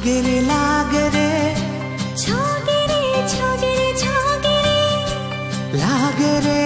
लागे रे छोगे रे लागे रे।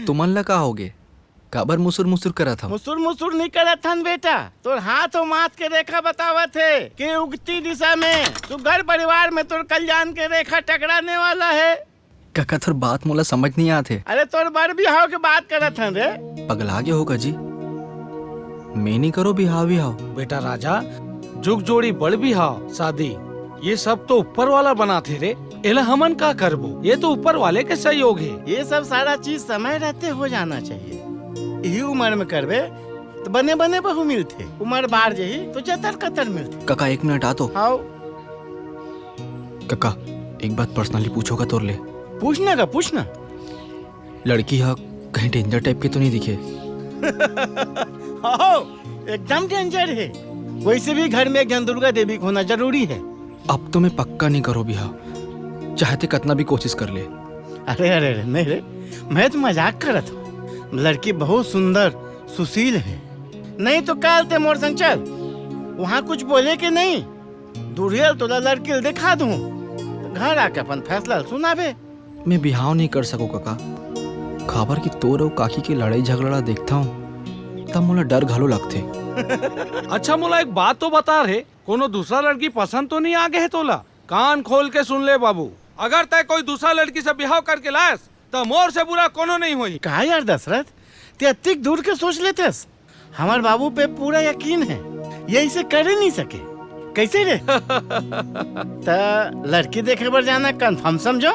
तुमन ला का होगे? काबर मुसुर मुसुर करा था? मुसुर नहीं करत हन बेटा, तोर हाथ और माथ के रेखा बतावत है कि उगती दिशा में सुघर परिवार में तोर कल्याण के रेखा टकराने वाला है। काका थोर बात मोला समझ नहीं आते। अरे तोर बर बिहाव के बात करत हन रे। पगला गए होगा जी, मैं नहीं करो बिहाव। बेटा राजा, जुग जोड़ी बड़ बिहाव शादी ये सब तो ऊपर वाला बनाते रे, एला हमन का करबो, ये तो ऊपर वाले के सहयोग है। ये सब सारा चीज समय रहते हो जाना चाहिए। यही उम्र में करबे तो बने बने बहू मिलते, उम्र बाढ़ जही तो जतर कतर मिलते। काका 1 मिनट आ तो। आओ काका एक बात पर्सनली पूछोगा तोर ले? पूछना लड़की है कहीं डेंजर टाइप के तो नहीं दिखे? आओ एकदम डेंजर है। वैसे भी घर में एक जन दुर्गा देवी को होना जरूरी है। अब तो मैं पक्का नहीं करो बिहाव, चाहते कितना भी कोशिश कर ले। अरे नहीं रे, मैं तो मजाक करत हूँ। लड़की बहुत सुंदर सुशील है। नहीं तो कल ते मोर संग चल, वहाँ कुछ बोले के नहीं, दूरियल तो लड़की दिखा दूँ, घर आके अपन फैसला सुनाबे। मैं बिहाव नहीं कर सकूँ काका, खबर की तोर और काकी की लड़ाई झगड़ा देखता हूँ तब मोला डर घालो लगते। अच्छा मोला एक बात तो बता रहे, कोनो दूसरा लड़की पसंद तो नहीं आगे है तोला? कान खोल के सुन ले बाबू, अगर तय कोई दूसरा लड़की से बिहाव करके लायस तो मोर से बुरा कोनो नहीं होई। कहा यार दशरथ, ते अतिक दूर के सोच लेतेस। हमार बाबू पे पूरा यकीन है, ये इसे कर ही नहीं सके। कैसे रे? ता लड़की देखे बर जाना कंफर्म समझो।